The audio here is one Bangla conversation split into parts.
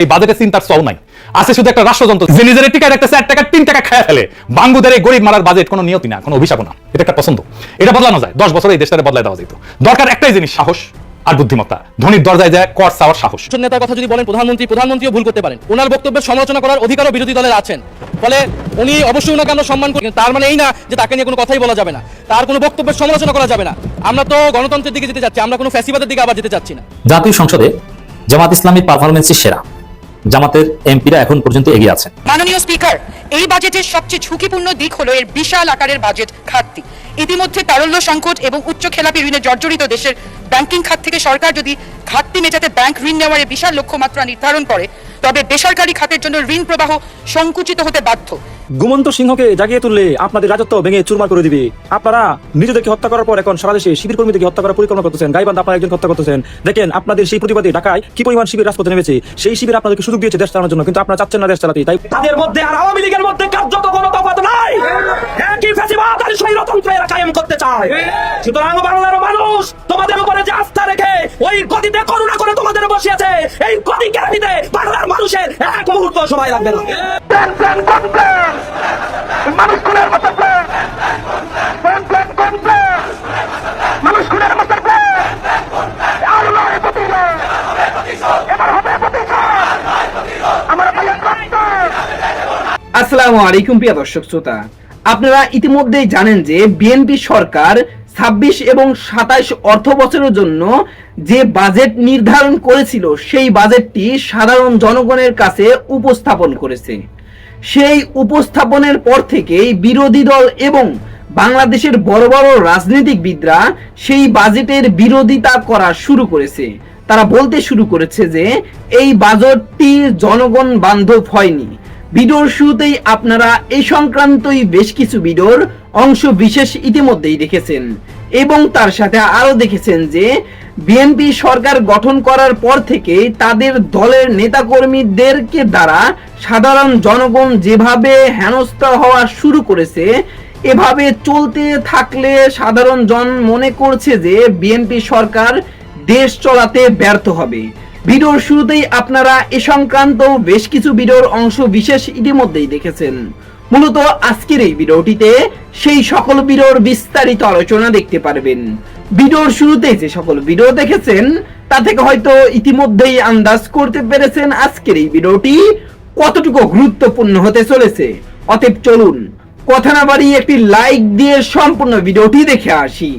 এই বাজেটে চিন্তার চল নাই, আছে শুধু একটা রাষ্ট্রযন্ত্র যে নিজের টিকায় রাখতেছে 1 টাকা 3 টাকা খায় ফেলে। বাঙ্গুদের এই গরিব মারার বাজেট কোনো নিয়তি না, কোনো অভিশাপ না, এটা একটা পছন্দ। এটা বদলানো যায়, 10 বছরে এই দেশটারে বদলায় দেওয়া যেত। দরকার একটাই জিনিস, সাহস আর বুদ্ধিমত্তা। ধনীর দরজায় যায় কর চাওয়ার সাহস। নেতার কথা যদি বলেন প্রধানমন্ত্রীও ভুল করতে পারেন। ওনার বক্তব্যের সমালোচনা করার অধিকারও বিরোধী দলের আছেন, ফলে উনি অবশ্যই ওনাকে আমরা সম্মান করি। তার মানে এই না যে তাকে নিয়ে কোনো কথাই বলা যাবে না, তার কোনো বক্তব্যের সমালোচনা করা যাবে না। আমরা তো গণতন্ত্রের দিকে যেতে চাচ্ছি, আমরা কোনো ফ্যাসিবাদের দিকে আবার যেতে চাচ্ছি না। জাতীয় সংসদে জামাত ইসলামীর পারফরমেন্সই সেরা, জামাতের এমপিরা এখন পর্যন্ত এগিয়ে আছেন। মাননীয় স্পিকার, এই বাজেটের সবচেয়ে ঝুঁকিপূর্ণ দিক হলো এর বিশাল আকারের বাজেট ঘাটতি। ইতিমধ্যে তারল্য সংকট এবং উচ্চ খেলাপি ঋণে জর্জরিত দেশের ব্যাংকিং খাত থেকে সরকার যদি ঘাটতি মেটাতে ব্যাংক ঋণ নেওয়ার বিশাল লক্ষ্যমাত্রা নির্ধারণ করে, তবে বেসরকারি খাতের জন্য ঋণ প্রবাহ সংকুচিত হতে বাধ্য। ঘুমন্ত সিংহকে জাগিয়ে তুললে আপনাদের রাজত্ব ভেঙে চুরমার করে দিবে। আপনারা নিজেদেরকে হত্যা করার পর এখন সারা দেশে শিবির কর্মীদেরকে হত্যা করার পরিকল্পনা করতেছেন। গাইবান্ধা আপনারা একজন হত্যা করতেছেন। দেখেন আপনাদের সেই প্রতিবাদে ঢাকায় কি পরিমাণ শিবির রাজপথে নেমেছে। সেই শিবির আপনাদেরকে সুযোগ দিয়েছে দেশ চালানোর জন্য, কিন্তু আপনারা চাচ্ছেন না দেশ চালাতে। তাই তাদের মধ্যে আর আওয়ামী লীগের মধ্যে কার্যত কোনো তফাৎ নাই। একই ফ্যাসিবাদ আর স্বৈরতন্ত্র এরা কায়েম করতে চায়। সুতরাং বাংলার মানুষ তোমাদের উপরে যে আস্থা রেখে ওই গদিতে করুণা করে তোমাদের বসিয়েছে, এই গদি কেড়ে নিতে বাংলার মানুষের এক মুহূর্ত সময় লাগবে না। মানুষ খুনের মতো প্ল্যান, মানুষ খুনের মতো প্ল্যান, আর নয় প্রতিশোধ, এবার হবে প্রতিশোধ, আমার ভাইয়ের রক্ত। আসসালামু আলাইকুম প্রিয় দর্শক শ্রোতা, আপনারা ইতিমধ্যেই জানেন যে বিএনপি সরকার 26 এবং 27 অর্থ বছরের জন্য যে বাজেট নির্ধারণ করেছিল সেই বাজেটটি সাধারণ জনগণের কাছে উপস্থাপন করেছে। সেই উপস্থাপনের পর থেকেই বিরোধী দল এবং বাংলাদেশের বড় বড় রাজনীতিবিদরা সেই বাজেটের বিরোধিতা করা শুরু করেছে। তারা বলতে শুরু করেছে যে এই বাজেটটি জনগণ বান্ধব হয়নি। ভিডিওর শুরুতেই আপনারা এই সংক্রান্তই বেশ কিছু ভিডিওর অংশ বিশেষ ইতিমধ্যেই দেখেছেন এবং তার সাথে আরো দেখেছেন যে বিএনপি সরকার গঠন করার পর থেকে তাদের দলের নেতাকর্মীদেরকে দ্বারা সাধারণ জনগণ যেভাবে হেনস্থা হওয়া শুরু করেছে, এভাবে চলতে থাকলে সাধারণ জন মনে করছে যে বিএনপি সরকার দেশ চলাতে ব্যর্থ হবে। ভিডিওর শুরুতেই আপনারা এ সংক্রান্ত বেশ কিছু ভিডিওর অংশ বিশেষ ইতিমধ্যেই দেখেছেন। মূলত আজকের এই ভিডিওটিতে সেই সকল ভিডিওর বিস্তারিত আলোচনা দেখতে পারবেন। ভিডিওর শুরুতে যে সকল ভিডিও দেখেছেন তা থেকে হয়তো ইতিমধ্যেই আন্দাজ করতে পেরেছেন আজকের এই ভিডিওটি কতটুকু গুরুত্বপূর্ণ হতে চলেছে। অতএব চলুন কথা না বাড়িয়ে একটি লাইক দিয়ে সম্পূর্ণ ভিডিওটি দেখে আসি।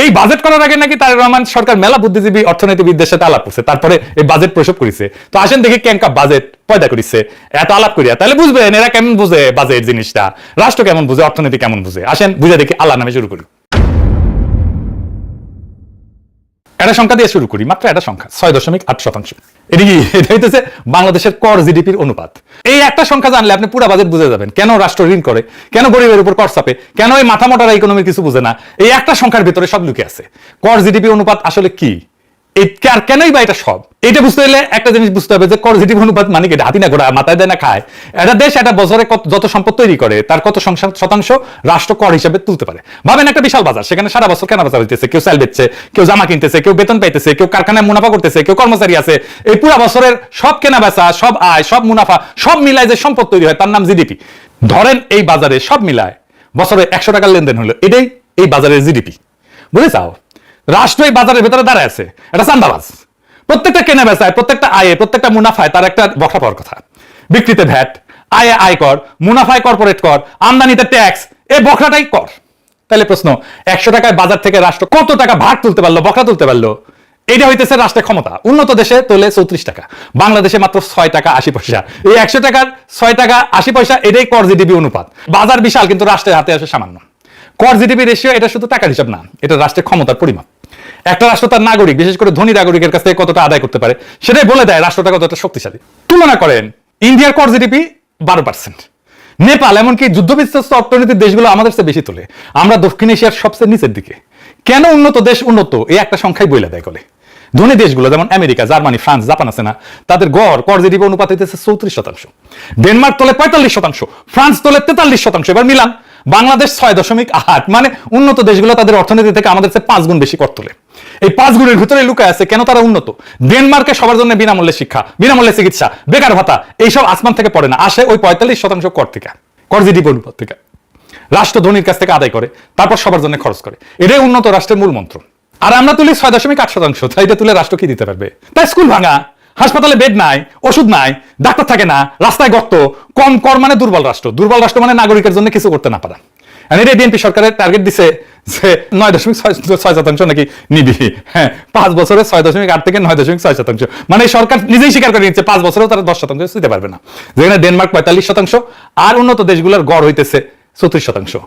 এই বাজেট করার আগে নাকি তারেক রহমান সরকার মেলা বুদ্ধিজীবী অর্থনীতিবিদদের সাথে আলাপ করছে, তারপরে এই বাজেট প্রসব করেছে। তো আসেন দেখি কেনকা বাজেট পয়দা করেছে এত আলাপ করিয়া, তাহলে বুঝবেন এরা কেমন বুঝে বাজেট জিনিসটা, রাষ্ট্র কেমন বুঝে, অর্থনীতি কেমন বুঝে। আসেন বুঝে দেখি, আল্লাহ নামে শুরু করি। একটা সংখ্যা দিয়ে শুরু করি, মাত্র একটা সংখ্যা 6.8%। এটা কি? এটা হইতেছে বাংলাদেশের কর জিডিপির অনুপাত। এই একটা সংখ্যা জানলে আপনি পুরো বাজেট বুঝে যাবেন, কেন রাষ্ট্র ঋণ করে, কেন গরিবের উপর কর চাপে, কেন এই মাথা মোটারা ইকোনমির কিছু বুঝে না। এই একটা সংখ্যার ভিতরে সব লুকে আছে। কর জিডিপি অনুপাত আসলে কি, কেনই বা এটা সব, এটা বুঝতে হলে একটা জিনিস বুঝতে হবে যে কর জিডিপি অনুপাত মানে কি হাতি না ঘোড়া, মাথায় দেয় না খায়। একটা দেশ একটা বছরে যত সম্পদ তৈরি করে তার কত শতাংশ রাষ্ট্র কর হিসেবে তুলতে পারে। ভাবেন একটা বিশাল বাজার, সেখানে সারা বছর কেনা বেচা হইতেছে, কেউ চাল বেচছে, কেউ জামা কিনতেছে, কেউ বেতন পাইতেছে, কেউ কারখানায় মুনাফা করতেছে, কেউ কর্মচারী আছে। এই পুরো বছরের সব কেনা বেচা, সব আয়, সব মুনাফা, সব মিলায় যে সম্পদ তৈরি হয় তার নাম জিডিপি। ধরেন এই বাজারে সব মিলায় বছরে 100 টাকার লেনদেন হলো, এটাই এই বাজারের জিডিপি। বুঝে চাও, রাষ্ট্র এই বাজারের ভেতরে দাঁড়ায় আছে, এটা চান্দাবাজ। প্রত্যেকটা কেনা বেচায়, প্রত্যেকটা আয়ে, প্রত্যেকটা মুনাফায় তার একটা বখরা পাওয়ার কথা। বিক্রিতে ভ্যাট, আয়ে আয়কর, মুনাফায় কর্পোরেট কর, আমদানিতে ট্যাক্স, এই বখরাটাই কর। তাহলে প্রশ্ন, 100 টাকায় বাজার থেকে রাষ্ট্র কত টাকা ভাগ তুলতে পারলো, বখরা তুলতে পারলো? এটা হইতেছে রাষ্ট্রের ক্ষমতা। উন্নত দেশে তোলে 34 টাকা, বাংলাদেশে মাত্র 6 টাকা 80 পয়সা। এই 100 টাকার 6 টাকা 80 পয়সা, এটাই কর জিডিপি অনুপাত। বাজার বিশাল, কিন্তু রাষ্ট্রের হাতে আসে সামান্য। কর জিডিপি রেশিও এটা শুধু টাকার হিসাব না, এটা রাষ্ট্রের ক্ষমতার পরিমাপ। একটা রাষ্ট্র তার নাগরিক, বিশেষ করে ধনী নাগরিকের কাছ থেকে কতটা আদায় করতে পারে সেটাই বলে দেয় রাষ্ট্রটা কতটা শক্তিশালী। তুলনা করেন, ইন্ডিয়ার কর জিডিপি 12%, নেপাল এমনকি যুদ্ধবিধ্বস্ত অর্থনীতির দেশগুলো আমাদের চেয়ে বেশি তোলে। আমরা দক্ষিণ এশিয়ার সবচেয়ে নিচের দিকে। কেন উন্নত দেশ উন্নত, এই একটা সংখ্যাই বলে দেয়। বলে ধনী দেশগুলো যেমন আমেরিকা, জার্মানি, ফ্রান্স, জাপান আছে না, তাদের গড় কর জিডিপি অনুপাত হইতেছে 34%। ডেনমার্ক তোলে 45%, ফ্রান্স তোলে 43%। এবার মিলান, বাংলাদেশ 6.8, মানে উন্নত দেশগুলো তাদের অর্থনীতি থেকে আমাদের চেয়ে 5 গুণ বেশি কর তোলে। এই 5 গুণের ভিতরে লুকায় আছে কেন তারা উন্নত। ডেনমার্কে সবার জন্য বিনামূল্যে শিক্ষা, বিনামূল্যে চিকিৎসা, বেকার ভাতা, এইসব আসমান থেকে পড়ে না, আসে ওই 45% কর থেকে, কর জিডিপি অনুপাত থেকে। রাষ্ট্র ধনীর কাছ থেকে আদায় করে, তারপর সবার জন্য খরচ করে। এটাই উন্নত রাষ্ট্রের মূল মন্ত্র। আর আমরা তুলি 6.8%, তাই এটা তুলে রাষ্ট্র কি দিতে পারবে? তাই স্কুল ভাঙা, হাসপাতালে বেড নাই, ওষুধ নাই, ডাক্তার থাকে না, রাস্তায় গর্ত, কম কর মানে দুর্বল রাষ্ট্র, দুর্বল রাষ্ট্র মানে নাগরিকের জন্য কিছু করতে না পারা। এটাই বিএনপি সরকারের টার্গেট দিছে যে 9.6% নাকি নিবি। হ্যাঁ, 5 বছরে 6.8 থেকে 9.6%, মানে সরকার নিজেই স্বীকার করে নিচ্ছে 5 বছরেও তারা 10% দিতে পারবে না। যেখানে ডেনমার্ক 45% আর উন্নত দেশগুলোর গড় হইতেছে 34%।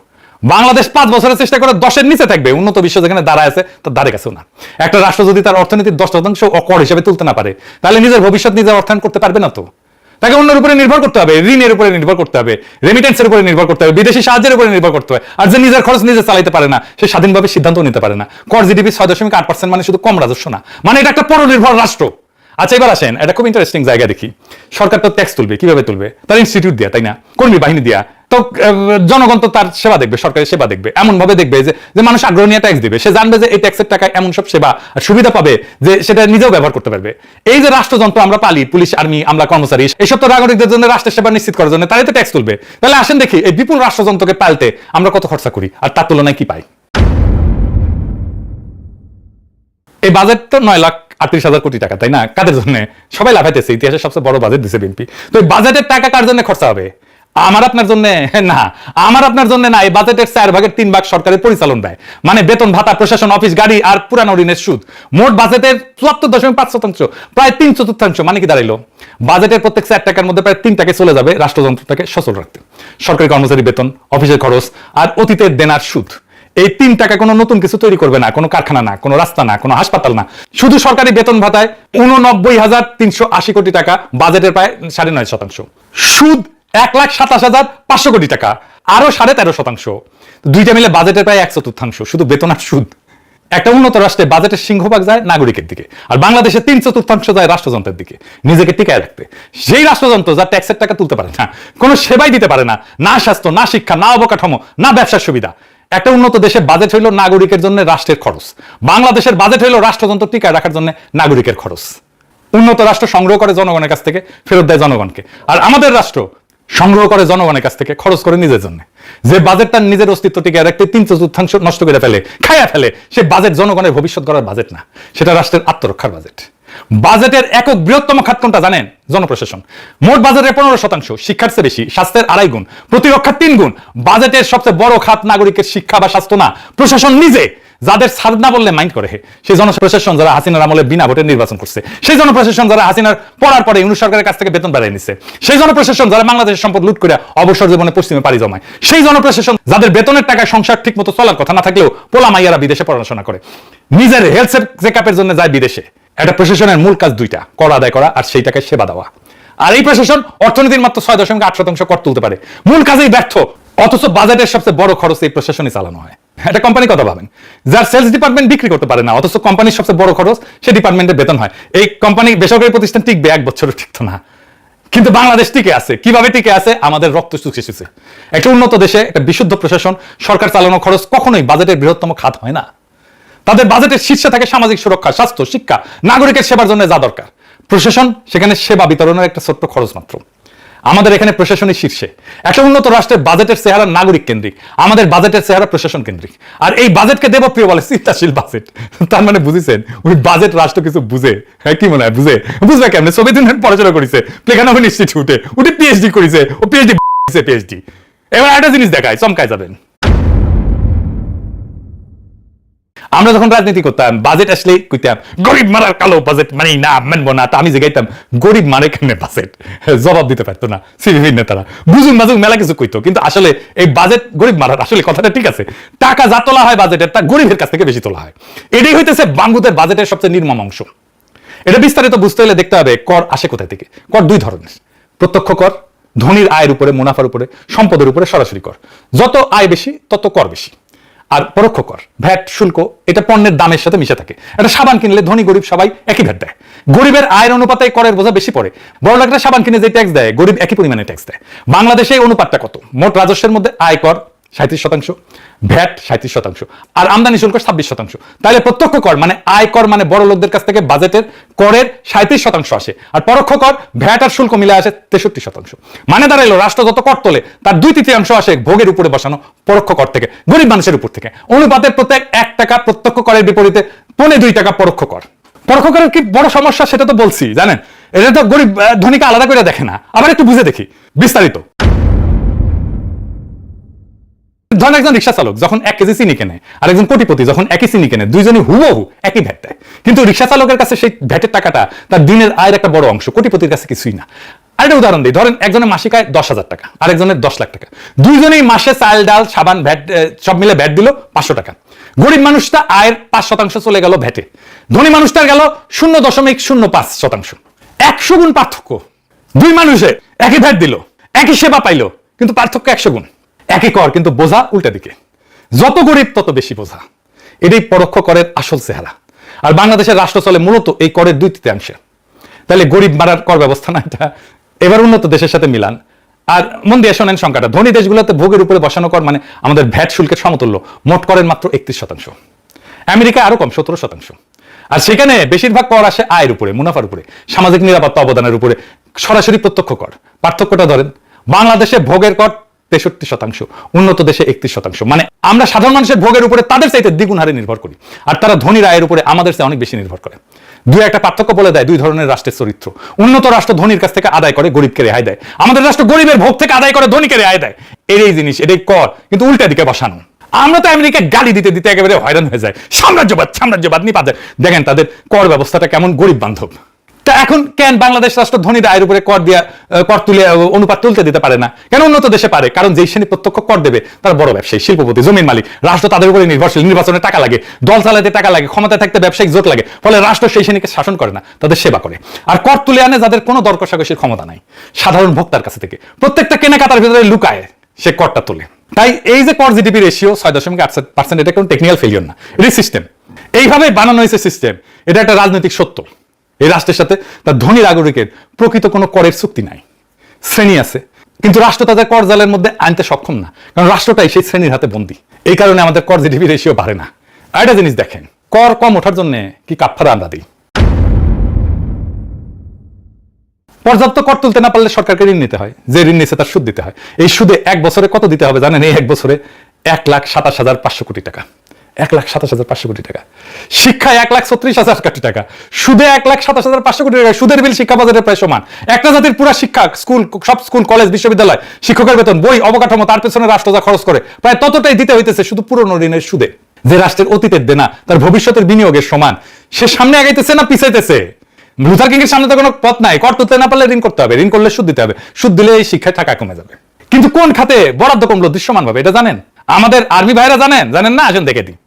বাংলাদেশ 5 বছরের চেষ্টা করে 10-এর নিচে থাকবে, উন্নত বিশ্ব যেখানে দাঁড়ায় আছে তার ধারে কাছেও না। একটা রাষ্ট্র যদি তার অর্থনীতির 10% কর হিসেবে তুলতে না পারে, তাহলে নিজের ভবিষ্যৎ নিজের অর্থায়ন করতে পারবে না। তো তাকে অন্যের উপরে নির্ভর করতে হবে, ঋণের উপরে নির্ভর করতে হবে, রেমিটেন্সের উপরে নির্ভর করতে হবে, বিদেশি সাহায্যের উপরে নির্ভর করতে হবে। আর যে নিজের খরচ নিজে চালাইতে পারে না, সে স্বাধীনভাবে সিদ্ধান্ত নিতে পারে না। কর জিডিপি 6.8% মানে শুধু কম রাজস্ব না, মানে এটা একটা পরনির্ভর রাষ্ট্র। আচ্ছা, এবার আসেন, এটা খুব ইন্টারেস্টিং জায়গা দেখি। সরকার তো ট্যাক্স তুলবে, কিভাবে তুলবে? তার ইনস্টিটিউট দিয়া, তাই না? কর্মী বাহিনী দিয়া। তো জনগণ তো তার সেবা দেখবে, সরকারি সেবা দেখবে, এমন ভাবে দেখবে যে মানুষ আগ্রহ নিয়ে ট্যাক্স দিবে। সে জানবে যে এই ট্যাক্সের টাকায় এমন সব সেবা আর সুবিধা পাবে যে সেটা নিজেও ব্যবহার করতে পারবে। এই যে রাষ্ট্রযন্ত্র আমরা পালি, পুলিশ, আর্মি, আমলা, কর্মচারী, এইসব তো নাগরিকদের জন্য, রাষ্ট্রের সেবা নিশ্চিত করার জন্য, তারাই তো ট্যাক্স তুলবে। তাহলে আসেন দেখি এই বিপুল রাষ্ট্রযন্ত্রকে পালতে আমরা কত খরচা করি আর তার তুলনায় কি পাই। এই বাজেট তো 9,38,000 কোটি টাকা, তাই না? কাদের জন্য? সবাই লাফাইতেছে, ইতিহাসের সবচেয়ে বড় বাজেট দিছে বিএনপি। তো এই বাজেটের টাকা কার জন্য খরচা হবে? আমার আপনার জন্য না, আমার আপনার জন্য না। এই বাজেটের 4/3 সরকারের পরিচালন ব্যয়, মানে বেতন ভাতা, প্রশাসন, অফিস, গাড়ি আর পুরানো ঋণের সুদ। মোট বাজেটের 74.5%, প্রায় 3/4, মানে কি দাঁড়াইলো? বাজেটের প্রত্যেক 4 টাকার মধ্যে প্রায় 3 টাকা চলে যাবে রাষ্ট্রযন্ত্রটাকে সচল রাখতে। সরকারি কর্মচারী বেতন, অফিসের খরচ আর অতীতের দেনার সুদ। এই 3 টাকা কোনো নতুন কিছু তৈরি করবে না, কোনো কারখানা না, কোনো রাস্তা না, কোনো হাসপাতাল না। শুধু সরকারি বেতন ভাতায় 89,380 কোটি টাকা, বাজেটের প্রায় 9.5%। সুদ 1,27,500 কোটি টাকা, আরো 13.5%। দুইটা মিলে বাজেটের প্রায় 1/4, শুধু বেতন আর সুদ। একটা উন্নত রাষ্ট্রে বাজেটের সিংহভাগ যায় নাগরিকের দিকে, আর বাংলাদেশে 3/4 যায় রাষ্ট্রযন্ত্রের দিকে, নিজেকে টিকায় রাখতে। সেই রাষ্ট্রযন্ত্র যা ট্যাক্সের টাকা তুলতে পারে না, কোনো সেবাই দিতে পারে না, না স্বাস্থ্য, না শিক্ষা, না অবকাঠামো, না ব্যবসার সুবিধা। একটা উন্নত দেশে বাজেট হইল নাগরিকের জন্য রাষ্ট্রের খরচ। বাংলাদেশের বাজেট হইল রাষ্ট্রযন্ত্র টিকায় রাখার জন্য নাগরিকের খরচ। উন্নত রাষ্ট্র সংগ্রহ করে জনগণের কাছ থেকে, ফেরত দেয় জনগণকে। আর আমাদের রাষ্ট্র সংগ্রহ করে জনগণের কাছ থেকে, খরচ করে নিজের জন্য। যে বাজেট তার নিজের অস্তিত্ব টিকে রাখতে 3/4 নষ্ট করে ফেলে, খাইয়া ফেলে, সে বাজেট জনগণের ভবিষ্যৎ গড়ার বাজেট না, সেটা রাষ্ট্রের আত্মরক্ষার বাজেট। বাজেটের একক বৃহত্তম খাত কোনটা জানেন? জনপ্রশাসন। মোট বাজেটের 15%, শিক্ষার চেয়ে বেশি, স্বাস্থ্যের 2.5 গুণ, প্রতিরক্ষার 3 গুণ। বাজেটের সবচেয়ে বড় খাত নাগরিকের শিক্ষা বা স্বাস্থ্য না, প্রশাসন নিজে। যাদের ছাড় না বললে মাইন্ড করে, সেই জনপ্রশাসন যারা হাসিনার আমলে বিনা ভোটে নির্বাচন করছে, সেই জনপ্রশাসন যারা হাসিনার পড়ার পরে ইউনিট সরকারের কাছ থেকে বেতন বাড়িয়ে নিচ্ছে, সেই জনপ্রশাসন যারা বাংলাদেশের সম্পদ লুট করে অবসর জীবনে পশ্চিমে পাড়ি জমায়, সেই জনপ্রশাসন যাদের বেতনের টাকায় সংসার ঠিক মতো চলার কথা না থাকলেও পোলা মাইয়ারা বিদেশে পড়াশোনা করে, নিজের হেলথ চেকআপের জন্য যায় বিদেশে। একটা প্রশাসনের মূল কাজ দুইটা, কর আদায় করা আর সেই টাকায় সেবা দেওয়া। আর এই প্রশাসন অর্থনীতির মাত্র 6.8% কর তুলতে পারে, মূল কাজেই ব্যর্থ। অথচ বাজেটের সবচেয়ে বড় খরচ এই প্রশাসনই চালানো হয়। একটা কোম্পানির কথা ভাবেন, যার সেলস ডিপার্টমেন্ট বিক্রি করতে পারে না, অথচ কোম্পানির সবচেয়ে বড় খরচ সেই ডিপার্টমেন্টের বেতন হয়। এই কোম্পানি, বেসরকারি প্রতিষ্ঠান টিকবে 1 বছরও টিকতো না, কিন্তু বাংলাদেশ টিকে আছে। কিভাবে টিকে আছে? আমাদের রক্ত চুষে চুষে। একটা উন্নত দেশে একটা বিশুদ্ধ প্রশাসন, সরকার চালানো খরচ কখনোই বাজেটের বৃহত্তম খাত হয় না। তাদের বাজেটের শীর্ষে থাকে সামাজিক সুরক্ষা, স্বাস্থ্য, শিক্ষা, নাগরিকের সেবার জন্য যা দরকার। প্রশাসন সেখানে সেবা বিতরণের একটা ছোট্ট খরচ মাত্র। আমাদের এখানে প্রশাসনের শীর্ষে। একটা উন্নত রাষ্ট্রের বাজেটের চেহারা নাগরিক কেন্দ্রিক, আমাদের বাজেটের চেহারা প্রশাসন কেন্দ্রিক। আর এই বাজেটকে দেবপ্রিয় বলে চিন্তাশীল বাজেট। তার মানে বুঝেছেন, ওই বাজেট রাষ্ট্র কিছু বুঝে। হ্যাঁ, কি মনে হয় বুঝবে কেমনে? সোভিয়েত ইউনিয়ন পড়াশোনা করেছে, প্লেখানোভেন ইনস্টিটিউটে, উঠে পিএইচডি করেছে, ও পিএইচডি। এবার একটা জিনিস দেখায়, চমকায় যাবেন। আমরা যখন রাজনীতি করতাম, বাজেট আসলে কইতাম গরিব মারার কালো বাজেট, মানে না, মানবো না। আমি যে গাইতাম গরিব মানে কেমনে বাজেট, জবাব দিতে পারতো না সিভিভির নেতারা। বুঝুন বাজুক মেলা কিছু কইতো, কিন্তু আসলে এই বাজেট গরিব মারার। আসলে কথাটা ঠিক আছে, টাকা যা তোলা হয় বাজেটের, তা গরিবের কাছ থেকে বেশি তোলা হয়। এটাই হইতেছে বাংলাদেশের বাজেটের সবচেয়ে নির্মম অংশ। এটা বিস্তারিত বুঝতে হলে দেখতে হবে কর আসে কোথা থেকে। কর 2 ধরনের, প্রত্যক্ষ কর, ধনীর আয়ের উপরে, মুনাফার উপরে, সম্পদের উপরে সরাসরি কর। যত আয় বেশি তত কর বেশি। আর পরোক্ষ কর, ভ্যাট, শুল্ক, এটা পণ্যের দামের সাথে মিশে থাকে। একটা সাবান কিনলে ধনী গরিব সবাই একই ভ্যাট দেয়। গরিবের আয়ের অনুপাতে করের বোঝা বেশি পড়ে। বড় লোকরা সাবান কিনে যে ট্যাক্স দেয়, গরিব একই পরিমাণে ট্যাক্স দেয়। বাংলাদেশে এই অনুপাতটা কত? মোট রাজস্বের মধ্যে আয়কর 37%, ভ্যাট 37%, আর আমদানি শুল্ক 26%। তাহলে প্রত্যক্ষ কর মানে আয় কর মানে বড় লোকদের কাছ থেকে বাজেটের করের 37% আসে, আর পরোক্ষ কর ভ্যাট আর শুল্ক মিলে আসে 63%। মানে দাঁড়াইলো রাষ্ট্র যত কর তোলে তার 2/3 আসে ভোগের উপরে বসানো পরোক্ষ কর থেকে, গরিব মানুষের উপর থেকে। অনুপাতে প্রত্যেক 1 টাকা প্রত্যক্ষ করের বিপরীতে 2.25 টাকা পরোক্ষ কর। পরোক্ষ করের কি বড় সমস্যা সেটা তো বলছি, জানেন? এটা তো গরিব ধনীকে আলাদা করে দেখে না। আবার একটু বুঝে দেখি বিস্তারিত। ধরেন একজন রিক্সা চালক যখন 1 কেজি চিনি কেনে আর একজন কোটিপতি যখন একই চিনি কেনে, দুইজনই হুবহু একই ভ্যাট দেয়, কিন্তু রিক্সা চালকের কাছে সেই ভ্যাটের টাকাটা তার দিনের আয়ের একটা বড় অংশ, কোটিপতির কাছে কিছুই না। আরেকটা উদাহরণ দিই, ধরেন একজনের মাসিক আয় 10,000 টাকা আর একজনের 10 লাখ টাকা, দুইজনেই মাসে চাল ডাল সাবান ভ্যাট সব মিলে ভ্যাট দিল 500 টাকা। গরিব মানুষটা আয়ের 5% চলে গেল ভ্যাটে, ধনী মানুষটার গেল 0.05%। 100 গুণ পার্থক্য। দুই মানুষে একই ভ্যাট দিল, একই সেবা পাইলো, কিন্তু পার্থক্য 100 গুণ। একই কর কিন্তু বোঝা উল্টা দিকে, যত গরিব তত বেশি বোঝা। এটাই পরোক্ষ করের আসল চেহারা। আর বাংলাদেশের রাষ্ট্র চলে মূলত এই করের 2/3। তাহলে গরিব মারার কর ব্যবস্থা না এটা? এবার উন্নত দেশের সাথে মিলান। আর মন দিয়ে শোনেন সংখ্যাটা, ধনী দেশগুলোতে ভোগের উপরে বসানো কর মানে আমাদের ভ্যাট শুল্কের সমতুল্য, মোট করের মাত্র 31%। আমেরিকা আরো কম, 17%। আর সেখানে বেশিরভাগ কর আসে আয়ের উপরে, মুনাফার উপরে, সামাজিক নিরাপত্তা অবদানের উপরে, সরাসরি প্রত্যক্ষ কর। পার্থক্যটা ধরেন, বাংলাদেশে ভোগের কর 63%, উন্নত দেশে 31%। মানে আমরা সাধারণ মানুষের ভোগের উপরে তাদের চাইতে দ্বিগুণ হারে নির্ভর করি, আর তারা ধনীর আয়ের উপরে আমাদের চেয়ে অনেক বেশি নির্ভর করে। দুই একটা পার্থক্য বলে দেয় দুই ধরনের রাষ্ট্রের চরিত্র। উন্নত রাষ্ট্র ধনীর কাছ থেকে আদায় করে, গরিবকে রেহাই দেয়। আমাদের রাষ্ট্র গরিবের ভোগ থেকে আদায় করে, ধনীকে রেহাই দেয়। এই জিনিস, এটাই কর, কিন্তু উল্টা দিকে বসানো। আমরা তো আমেরিকা গালি দিতে দিতে একেবারে হয়রান হয়ে যায়, সাম্রাজ্যবাদ নিয়ে পাচ্ছে। দেখেন তাদের কর ব্যবস্থাটা কেমন গরিব বান্ধব। তা এখন কেন বাংলাদেশ রাষ্ট্র ধনীর আয়ের উপরে কর তুলে অনুপাত তুলতে দিতে পারে না? কেন উন্নত দেশে পারে? কারণ যেই শ্রেণী প্রত্যক্ষ কর দেবে তারা বড় ব্যবসায়ী, শিল্পপতি, জমির মালিক। রাষ্ট্র তাদের উপরে নির্ভরশীল, নির্বাচনে টাকা লাগে, দল চালাতে টাকা লাগে, ক্ষমতায় থাকতে ব্যবসায়িক জোট লাগে। ফলে রাষ্ট্র সেই শ্রেণীকে শাসন করে না, তাদের সেবা করে। আর কর তুলে আনে যাদের কোনো দর কষাকষির ক্ষমতা নাই, সাধারণ ভোক্তার কাছে থেকে। প্রত্যেকটা কেনাকাটার ভিতরে লুকায় সে করটা তোলে। তাই এই যে কর জিডিপি রেশিও 6.8%, এটা কোনো টেকনিক্যাল ফেলিওর না, এটি সিস্টেম। এইভাবে বানানো হয়েছে সিস্টেম। এটা একটা রাজনৈতিক সত্য। এই রাষ্ট্রের সাথে তার ধনী নাগরিকের প্রকৃত কোনো করের চুক্তি নাই। শ্রেণী আছে, কিন্তু রাষ্ট্র তাদের কর জালের মধ্যে আনতে সক্ষম না, কারণ রাষ্ট্রটাই সেই শ্রেণীর হাতে বন্দী। এই কারণে আমাদের কর জিডিপি রেশিও বাড়ে না। আর একটা জিনিস দেখেন, কর কম ওঠার জন্য কি কাফারা আমরা দিই। পর্যাপ্ত কর তুলতে না পারলে সরকারকে ঋণ নিতে হয়, যে ঋণ নিচ্ছে তার সুদ দিতে হয়। এই সুদে 1 বছরে কত দিতে হবে জানেন? এই 1 বছরে 1,27,500 কোটি টাকা। 1,27,500 কোটি টাকা। শিক্ষায় 1,36,000 কোটি টাকা, সুদে 1,27,500 কোটি টাকা। সুদের বিল শিক্ষা বাজেটের প্রায় সমান। একটা জাতির পুরো শিক্ষা, স্কুল, সব স্কুল, কলেজ, বিশ্ববিদ্যালয়, শিক্ষকের বেতন, বই, অবকাঠামো, তার পেছনে রাষ্ট্র যা খরচ করে প্রায় ততটাই দিতে হইতেছে শুধু পুরনো ঋণের সুদে। যে রাষ্ট্রের অতীতের দেনা তার ভবিষ্যতের বিনিয়োগের সমান, সে সামনে আগাইতেছে না পিছাইতেছে? লুথার কিং এর সামনে তো কোনো পথ নাই। কর তুলতে না পারলে ঋণ করতে হবে, ঋণ করলে সুদ দিতে হবে, সুদ দিলে এই শিক্ষায় টাকা কমে যাবে। কিন্তু কোন খাতে বরাদ্দ কমলো দৃশ্যমান ভাবে, এটা জানেন? আমাদের আর্মি ভাইরা জানেন না? আসেন দেখে দিই।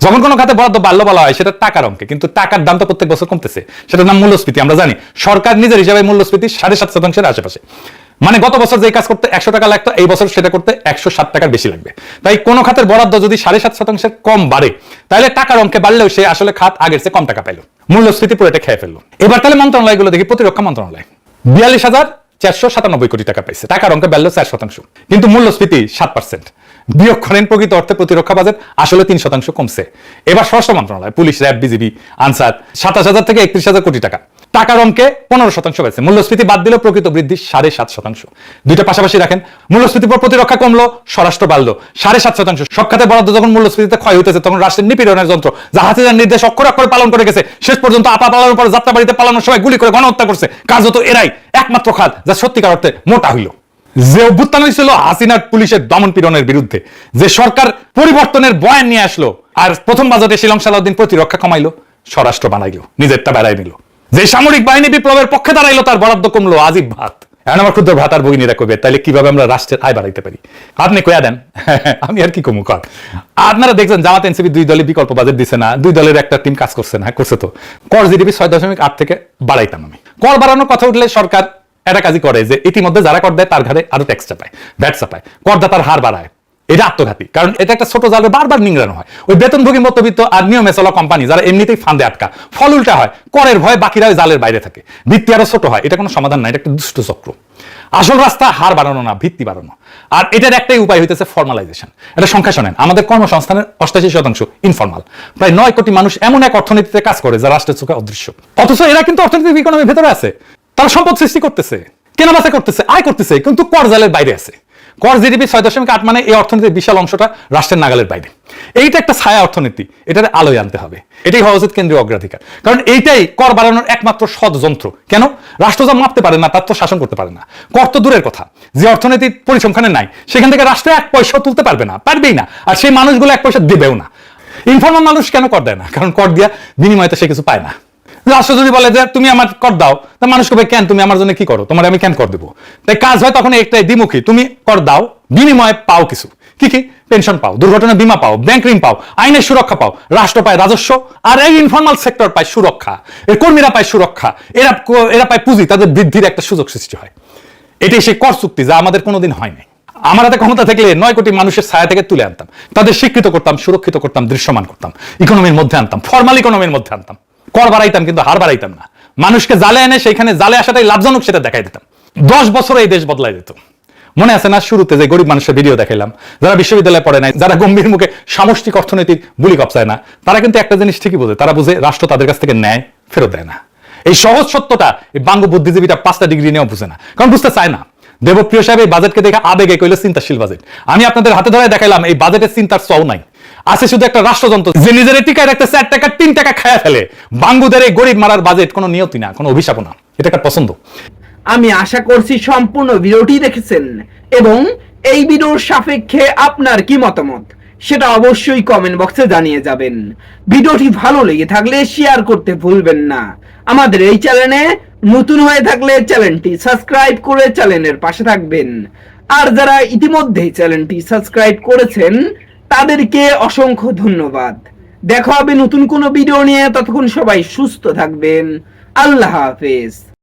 যখন কোনো খাতে বরাদ্দ বাড়লো বলা হয় সেটা টাকার অঙ্কে, কিন্তু টাকার দাম তো প্রত্যেক বছর কমতেছে। সেটার নাম মূল্যস্ফীতি। আমরা জানি সরকার নিজের হিসাবে মূল্যস্ফীতি 7.5%-এর আশেপাশে। মানে গত বছর যে কাজ করতে 100 টাকা লাগতো, এই বছর সেটা করতে 107 টাকার বেশি লাগবে। তাই কোনো খাতের বরাদ্দ যদি 7.5%-এর কম বাড়ে, তাহলে টাকার অঙ্কে বাড়লেও সে আসলে খাত আগের চেয়ে কম টাকা পাইলো। মূল্যস্ফীতি পুরো এটা খেয়ে ফেললো। এবার তাহলে মন্ত্রণালয়গুলো দেখি, প্রতিরক্ষা মন্ত্রণালয় 42,497 কোটি টাকা পাইছে, টাকার অঙ্কে বাড়লো 4%, কিন্তু মূল্যস্ফীতি 7%। বিয়োগ করেন প্রকৃত অর্থে প্রতিরক্ষা বাজেট আসলে 3% কমছে। এবার স্বরাষ্ট্র মন্ত্রণালয়, পুলিশ, র্যাব, বিজিবি, আনসার 27,000 থেকে 31,000 কোটি টাকা, টাকার অঙ্কে 15% পাইছে। মূল্যস্ফীতি বাদ দিলেও প্রকৃত বৃদ্ধি 7.5%। দুইটা পাশাপাশি রাখেন, মূল্যস্ফীতির পর প্রতিরক্ষা কমলো, স্বরাষ্ট্র বাড়লো 7.5%। সব খাতে বরাদ্দ যখন মূল্যস্ফীতিতে ক্ষয় হইতেছে, তখন রাষ্ট্রের নিপীড়নের যন্ত্র যা হাসিনার নির্দেশ অক্ষর অক্ষরে পালন করে গেছে, শেষ পর্যন্ত আপা পালানোর পর যাত্রাবাড়িতে পালানোর সময় গুলি করে গণহত্যা করছে, কাজ হতো এরাই একমাত্র খাত যা সত্যিকার অর্থে মোটা হইল। যে অভ্যুত্থান হয়েছিল হাসিনার পুলিশের দমন পীড়নের বিরুদ্ধে, যে সরকার পরিবর্তনের বয়ান নিয়ে আসলো, আর প্রথম বাজেটে শিলং সালাউদ্দিন প্রতিরক্ষা কমাইলো, স্বরাষ্ট্র বানাইলো, নিজেরটা বেড়াই নিল। যে সামরিক বাহিনী বিপ্লবের পক্ষে দাঁড়াইলো, তার বরাদ্দ কমলো আজিব ভাত। এখন আমার ক্ষুদ্র ভাতার ভগিনীরা কইবে, তাহলে কিভাবে আমরা রাষ্ট্রের আয় বাড়াইতে পারি? আপনি কইয়া দেন, আমি আর কি কমু কর। আপনারা দেখছেন জামাত এনসিপি দুই দলে বিকল্প বাজেট দিছে না, দুই দলের একটা টিম কাজ করছে না, করছে তো। কর জিডিপি 6.8 থেকে বাড়াইতাম আমি। কর বাড়ানোর কথা উঠলে সরকার একটা কাজই করে, যে ইতিমধ্যে যারা কর দেয় তার ঘাড়ে আরো ট্যাক্স চাপায়, ভ্যাট চাপায়, করদাতার হার বাড়ায়। এটা আত্মঘাতী, কারণ এটা একটা ছোট জালে বারবার নিংড়ানো হয়। ওই বেতনভোগী মধ্যবিত্ত আর নিয়মে চলা কোম্পানি যারা এমনিতেই ফান্দে আটকা, ফল উল্টা হয়, করের ভয়ে বাকিরা ওই জালের বাইরে থাকে, ভিত্তি আরো ছোট হয়। এটা কোনো সমাধান না, এটা একটা দুষ্ট চক্র। আসল রাস্তা হার বাড়ানো না, ভিত্তি বাড়ানো। আর এটার একটাই উপায় হইতেছে ফর্মালাইজেশন। এটা সংখ্যা শোনেন, আমাদের কর্মসংস্থানের 88% ইনফর্মাল। প্রায় 9 কোটি মানুষ এমন এক অর্থনীতিতে কাজ করে যা রাষ্ট্রের চোখে অদৃশ্য, অথচ এরা কিন্তু অর্থনৈতিক ইকোনমির ভেতরে আছে। তারা সম্পদ সৃষ্টি করতেছে, কেনাবেচা করতেছে, আয় করতেছে, কিন্তু কর জালের বাইরে আছে। কর জিডিপি 6.8 মানে এই অর্থনীতির বিশাল অংশটা রাষ্ট্রের নাগালের বাইরে। এইটা একটা ছায়া অর্থনীতি, এটার আলোয় আনতে হবে। এটাই হওয়া উচিত কেন্দ্রীয় অগ্রাধিকার, কারণ এইটাই কর বাড়ানোর একমাত্র সৎ যন্ত্র। কেন? রাষ্ট্র যা মাপতে পারে না, তার তো শাসন করতে পারে না। কর তো দূরের কথা, যে অর্থনীতির পরিসংখ্যানে নাই, সেখান থেকে রাষ্ট্র 1 পয়সা তুলতে পারবে না, পারবেই না। আর সেই মানুষগুলো 1 পয়সা দেবেও না। ইনফর্মাল মানুষ কেন কর দেয় না? কারণ কর দিয়া বিনিময়ে তো সে কিছু পায় না। রাষ্ট্র যদি বলে যে তুমি আমার কর দাও, তা মানুষ কবে কেন তুমি আমার জন্য কি করো, তোমার আমি কেন কর দেবো? তাই কাজ হয় তখন একটাই দ্বিমুখী, তুমি কর দাও, বিনিময়ে পাও কিছু। কি কি? পেনশন পাও, দুর্ঘটনা বীমা পাও, ব্যাংক ঋণ পাও, আইনের সুরক্ষা পাও, রাষ্ট্র পায় রাজস্ব, আর এই ইনফর্মাল সেক্টর পায় সুরক্ষা, এর কর্মীরা পায় সুরক্ষা, এরা পায় পুঁজি, তাদের বৃদ্ধির একটা সুযোগ সৃষ্টি হয়। এটাই সেই কর চুক্তি যা আমাদের কোনোদিন হয় নাই। আমার হাতে ক্ষমতা থাকলে 9 কোটি মানুষের ছায়া থেকে তুলে আনতাম, তাদের স্বীকৃত করতাম, সুরক্ষিত করতাম, দৃশ্যমান করতাম, ইকোনমির মধ্যে আনতাম, ফর্মাল ইকোনমির মধ্যে আনতাম। কর বাড়াইতাম কিন্তু হার বাড়াইতাম না। মানুষকে জালে এনে সেইখানে জালে আসাটাই লাভজনক সেটা দেখাই দিতাম। 10 বছরে এই দেশ বদলাই যেত। মনে আছে না শুরুতে যে গরিব মানুষের ভিডিও দেখাইলাম, যারা বিশ্ববিদ্যালয়ে পড়ে নাই, যারা গম্ভীর মুখে সামষ্টিক অর্থনীতির বুলি কপসায় না, তারা কিন্তু একটা জিনিস ঠিকই বোঝে, তারা বুঝে রাষ্ট্র তাদের কাছ থেকে ন্যায় ফেরত দেয় না। এই সহজ সত্যটা এই বাঙ্গু বুদ্ধিজীবীটা 5টা ডিগ্রি নিয়েও বুঝে না, কারণ বুঝতে চায় না। দেবপ্রিয় সাহেব এই বাজেটকে দেখে আবেগে কইল চিন্তাশীল বাজেট। আমি আপনাদের হাতে ধরে দেখাইলাম এই বাজেটের চিন্তার চও নাই, আছে শুধু একটা রাষ্ট্রযন্ত্র যে নিজের টিকায় রাখতে 4 টাকা 3 টাকা খায়া ফেলে। বাঙ্গুদের এই গরিব মারার বাজেট কোনো নিয়তি না, কোনো অভিশাপ না, এটা একটা পছন্দ। আমি আশা করছি সম্পূর্ণ ভিডিওটি দেখেছেন এবং এই ভিডিওর সাপেক্ষে আপনার কি মতামত সেটা অবশ্যই কমেন্ট বক্সে জানিয়ে যাবেন। ভিডিওটি ভালো লেগে থাকলে শেয়ার করতে ভুলবেন না। আমাদের এই চ্যানেলে নতুন হয়ে থাকলে চ্যানেলটি সাবস্ক্রাইব করে চ্যানেলের পাশে থাকবেন। আর যারা ইতিমধ্যেই চ্যানেলটি সাবস্ক্রাইব করেছেন তাদেরকে অসংখ্য ধন্যবাদ। দেখা হবে নতুন কোনো ভিডিও নিয়ে, ততক্ষণ সবাই সুস্থ থাকবেন। আল্লাহ হাফেজ।